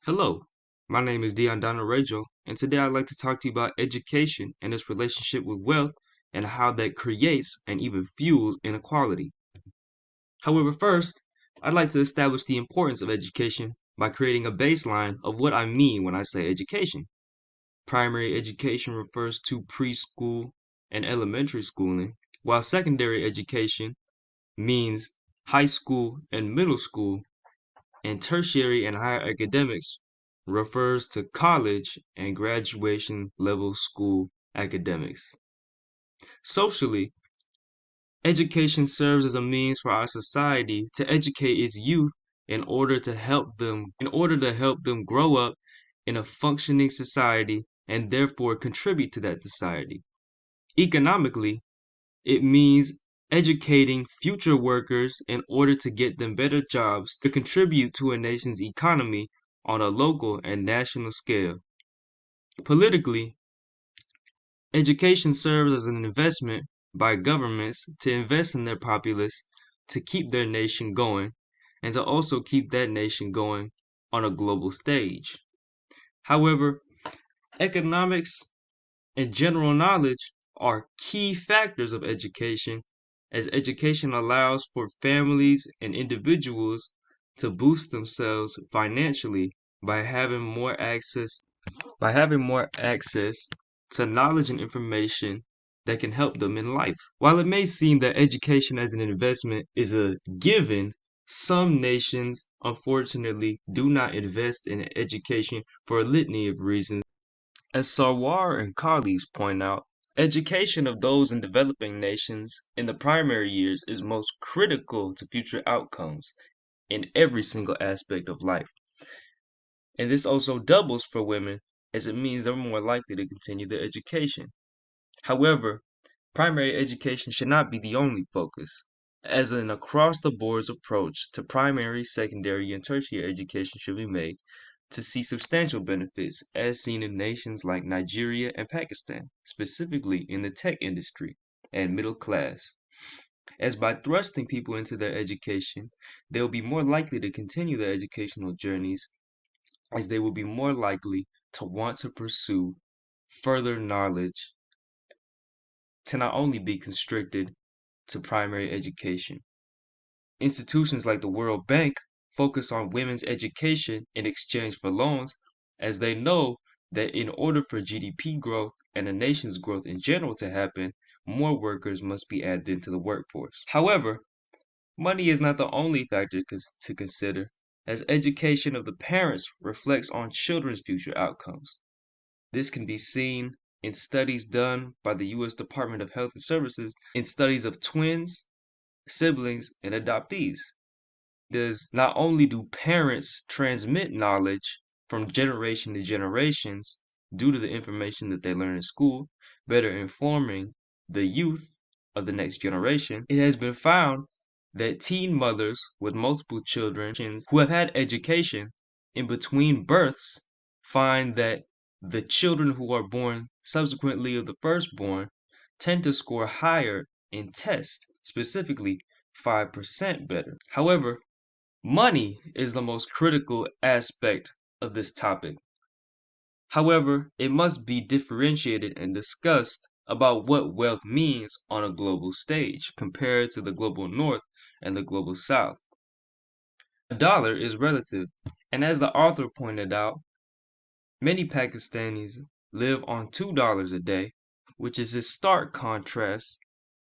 Hello, my name is Dion Rejo, and today I'd like to talk to you about education and its relationship with wealth and how that creates and even fuels inequality. However, first, I'd like to establish the importance of education by creating a baseline of what I mean when I say education. Primary education refers to preschool and elementary schooling, while secondary education means high school and middle school, and tertiary and higher academics refers to college and graduation level school academics. Socially, education serves as a means for our society to educate its youth in order to help them grow up in a functioning society and therefore contribute to that society. Economically, it means educating future workers in order to get them better jobs to contribute to a nation's economy on a local and national scale. Politically, education serves as an investment by governments to invest in their populace to keep their nation going and to also keep that nation going on a global stage. However, economics and general knowledge are key factors of education, as education allows for families and individuals to boost themselves financially by having more access to knowledge and information that can help them in life. While it may seem that education as an investment is a given, some nations unfortunately do not invest in education for a litany of reasons. As Sarwar and colleagues point out, education of those in developing nations in the primary years is most critical to future outcomes in every single aspect of life. And this also doubles for women, as it means they're more likely to continue their education. However, primary education should not be the only focus, as an across the boards approach to primary, secondary, and tertiary education should be made to see substantial benefits as seen in nations like Nigeria and Pakistan, specifically in the tech industry and middle class. As by thrusting people into their education, they will be more likely to continue their educational journeys, as they will be more likely to want to pursue further knowledge to not only be constricted to primary education. Institutions like the World Bank focus on women's education in exchange for loans, as they know that in order for GDP growth and a nation's growth in general to happen, more workers must be added into the workforce. However, money is not the only factor to consider, as education of the parents reflects on children's future outcomes. This can be seen in studies done by the U.S. Department of Health and Services in studies of twins, siblings, and adoptees. Does not only do parents transmit knowledge from generation to generations due to the information that they learn in school, better informing the youth of the next generation, it has been found that teen mothers with multiple children who have had education in between births find that the children who are born subsequently of the firstborn tend to score higher in tests, specifically 5% better. However, money is the most critical aspect of this topic. However, it must be differentiated and discussed about what wealth means on a global stage compared to the global north and the global south. A dollar is relative, and as the author pointed out, many Pakistanis live on $2 a day, which is a stark contrast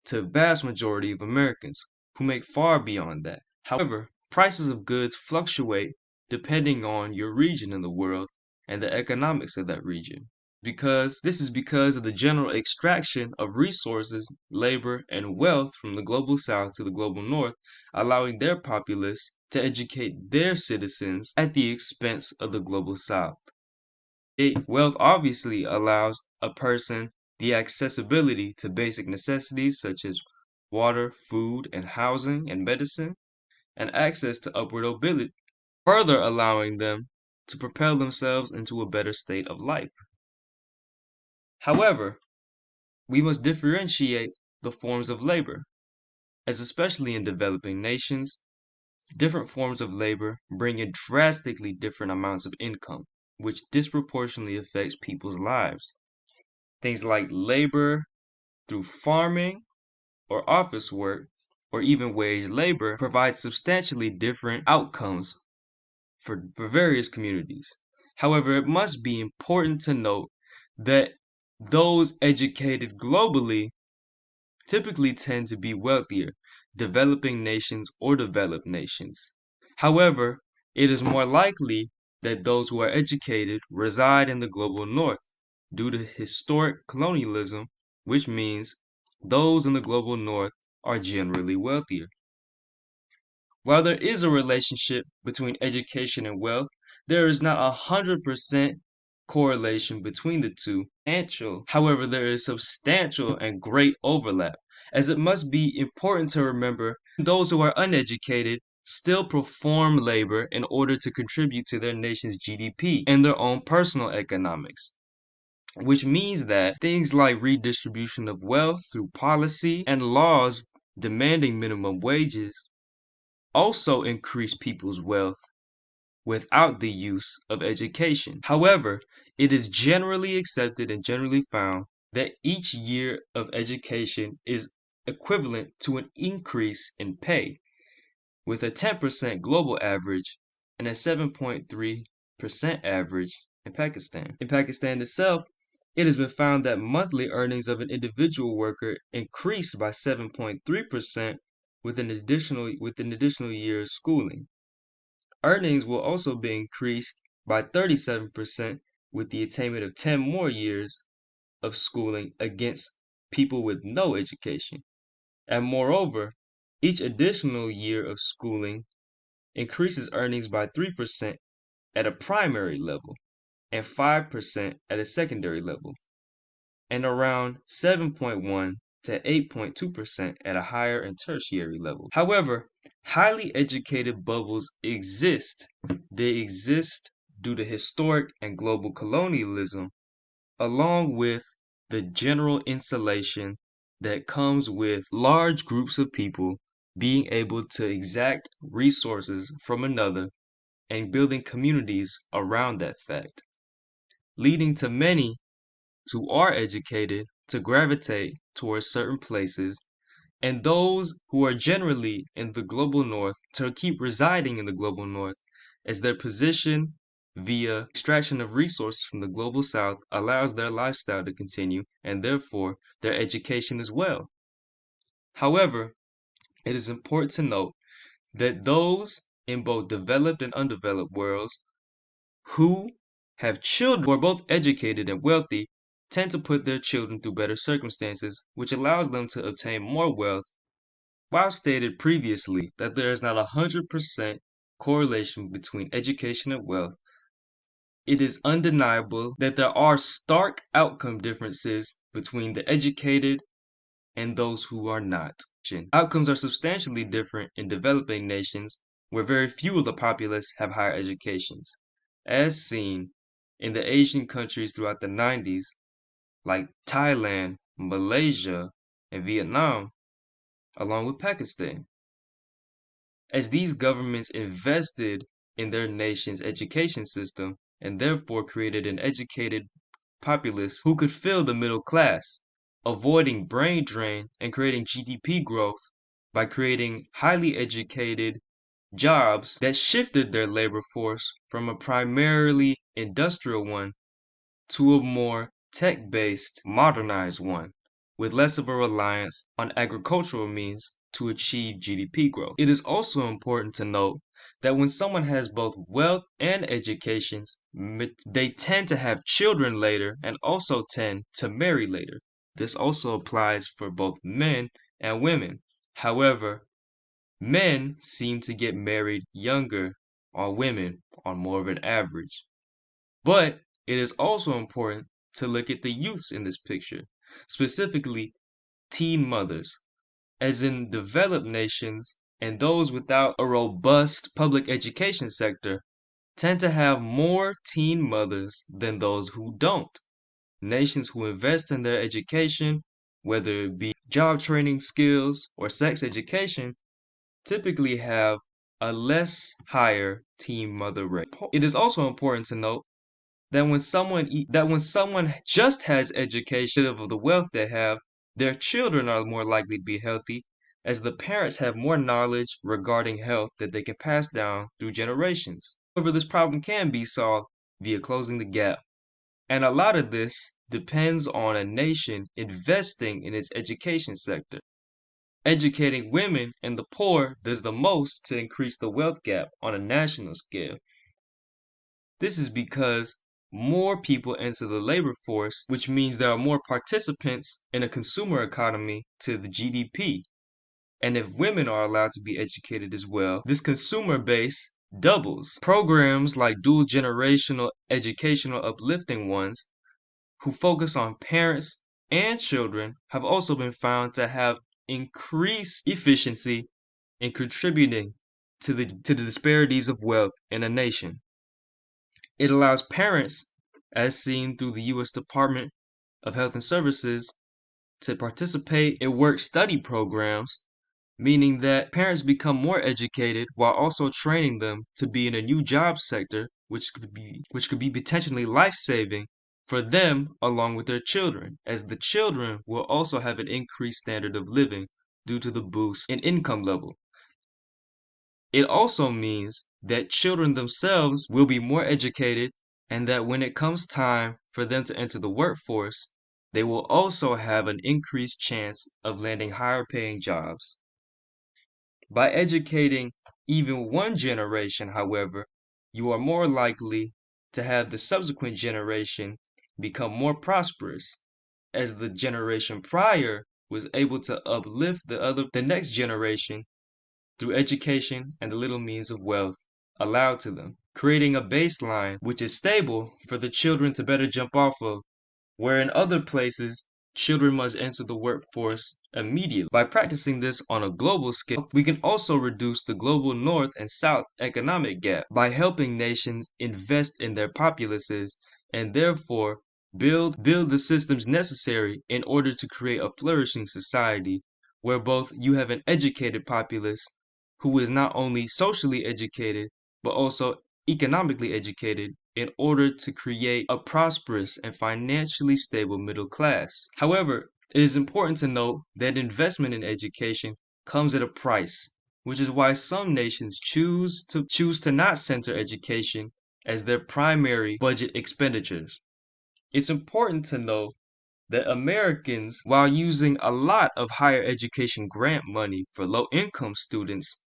to the vast majority of Americans who make far beyond that. However, prices of goods fluctuate depending on your region in the world and the economics of that region. Because of the general extraction of resources, labor, and wealth from the global south to the global north, allowing their populace to educate their citizens at the expense of the global south. Wealth obviously allows a person the accessibility to basic necessities such as water, food, and housing and medicine, and access to upward mobility, further allowing them to propel themselves into a better state of life. However, we must differentiate the forms of labor, as especially in developing nations, Different forms of labor bring in drastically different amounts of income, which disproportionately affects people's lives. Things like labor through farming or office work, or even wage labor, provide substantially different outcomes for various communities. However, it must be important to note that those educated globally typically tend to be wealthier, developing nations or developed nations. However, it is more likely that those who are educated reside in the global north due to historic colonialism, which means those in the global north are generally wealthier. While there is a relationship between education and wealth, there is not 100% correlation between the two. However, there is substantial and great overlap, as it must be important to remember those who are uneducated still perform labor in order to contribute to their nation's GDP and their own personal economics, which means that things like redistribution of wealth through policy and laws demanding minimum wages also increase people's wealth without the use of education. However, it is generally accepted and generally found that each year of education is equivalent to an increase in pay, with a 10% global average and a 7.3% average in Pakistan. In Pakistan itself, it has been found that monthly earnings of an individual worker increased by 7.3% with an additional year of schooling. Earnings will also be increased by 37% with the attainment of 10 more years of schooling against people with no education. And moreover, each additional year of schooling increases earnings by 3% at a primary level and 5% at a secondary level, and around 7.1 to 8.2% at a higher and tertiary level. However, highly educated bubbles exist. They exist due to historic and global colonialism, along with the general insulation that comes with large groups of people being able to exact resources from another and building communities around that fact, leading to many who are educated to gravitate towards certain places, and those who are generally in the global north to keep residing in the global north, as their position via extraction of resources from the global south allows their lifestyle to continue and therefore their education as well. However, it is important to note that those in both developed and undeveloped worlds who have children who are both educated and wealthy tend to put their children through better circumstances, which allows them to obtain more wealth. While stated previously that there is not 100% correlation between education and wealth, it is undeniable that there are stark outcome differences between the educated and those who are not. Outcomes are substantially different in developing nations where very few of the populace have higher educations, as seen in the Asian countries throughout the 90s, like Thailand, Malaysia, and Vietnam, along with Pakistan, as these governments invested in their nation's education system and therefore created an educated populace who could fill the middle class, avoiding brain drain and creating GDP growth by creating highly educated jobs that shifted their labor force from a primarily industrial one to a more tech-based, modernized one, with less of a reliance on agricultural means to achieve GDP growth. It is also important to note that when someone has both wealth and educations, they tend to have children later and also tend to marry later. This also applies for both men and women. However, men seem to get married younger, while women are more of an average. But it is also important to look at the youths in this picture, specifically teen mothers, as in developed nations and those without a robust public education sector tend to have more teen mothers than those who don't. Nations who invest in their education, whether it be job training skills or sex education, typically have a less higher teen mother rate. It is also important to note that when someone just has education of the wealth they have, their children are more likely to be healthy, as the parents have more knowledge regarding health that they can pass down through generations. However, this problem can be solved via closing the gap, and a lot of this depends on a nation investing in its education sector. Educating women and the poor does the most to increase the wealth gap on a national scale. This is because more people enter the labor force, which means there are more participants in a consumer economy to the GDP. And if women are allowed to be educated as well, this consumer base doubles. Programs like dual generational educational uplifting ones, who focus on parents and children, have also been found to have increased efficiency in contributing to the disparities of wealth in a nation. It allows parents, as seen through the U.S. Department of Health and Services, to participate in work-study programs, meaning that parents become more educated while also training them to be in a new job sector, which could be potentially life-saving for them along with their children, as the children will also have an increased standard of living due to the boost in income level. It also means that children themselves will be more educated, and that when it comes time for them to enter the workforce, they will also have an increased chance of landing higher paying jobs. By educating even one generation, however, you are more likely to have the subsequent generation become more prosperous, as the generation prior was able to uplift the next generation through education and the little means of wealth allowed to them, creating a baseline which is stable for the children to better jump off of, where in other places, children must enter the workforce immediately. By practicing this on a global scale, we can also reduce the global North and South economic gap by helping nations invest in their populaces and therefore build the systems necessary in order to create a flourishing society where both you have an educated populace who is not only socially educated but also economically educated in order to create a prosperous and financially stable middle class. However, it is important to note that investment in education comes at a price, which is why some nations choose to not center education as their primary budget expenditures. It's important to know that Americans, while using a lot of higher education grant money for low-income students,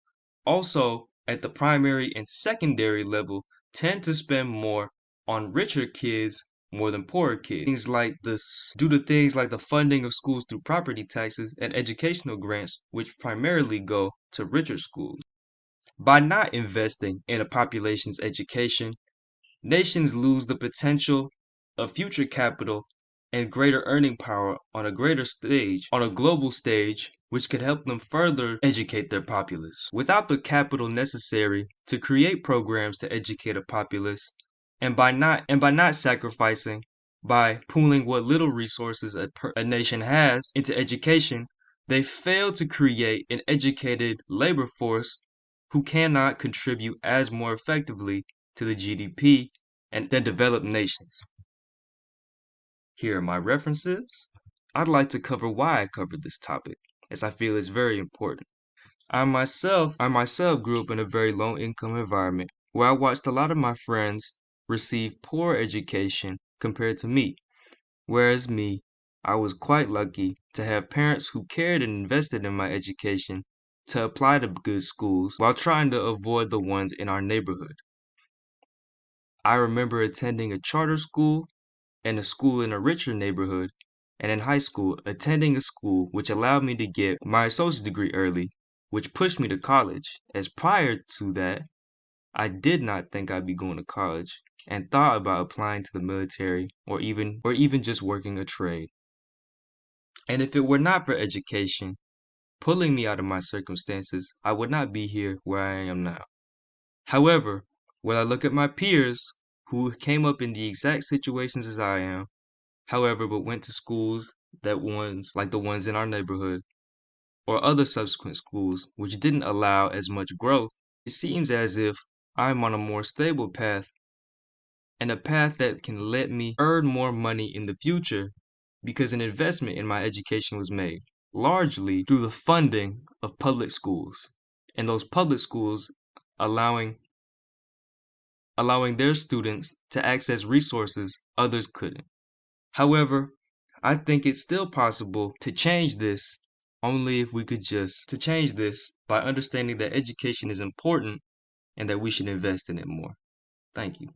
also at the primary and secondary level tend to spend more on richer kids more than poorer kids. Due to things like the funding of schools through property taxes and educational grants, which primarily go to richer schools. By not investing in a population's education, nations lose the potential of future capital and greater earning power on a global stage, which could help them further educate their populace. Without the capital necessary to create programs to educate a populace, and by not sacrificing, by pooling what little resources a nation has into education, they fail to create an educated labor force who cannot contribute as more effectively to the GDP than developed nations. Here are my references. I'd like to cover why I covered this topic, as I feel it's very important. I myself grew up in a very low income environment where I watched a lot of my friends receive poor education compared to me, whereas I was quite lucky to have parents who cared and invested in my education to apply to good schools while trying to avoid the ones in our neighborhood. I remember attending a charter school and a school in a richer neighborhood, and in high school, attending a school which allowed me to get my associate's degree early, which pushed me to college, as prior to that, I did not think I'd be going to college and thought about applying to the military or even just working a trade. And if it were not for education pulling me out of my circumstances, I would not be here where I am now. However, when I look at my peers who came up in the exact situations as I am, however, but went to schools like the ones in our neighborhood, or other subsequent schools which didn't allow as much growth, It seems as if I'm on a more stable path and a path that can let me earn more money in the future because an investment in my education was made, largely through the funding of public schools, and those public schools allowing their students to access resources others couldn't. However, I think it's still possible to change this only if we could just to change this by understanding that education is important and that we should invest in it more. Thank you.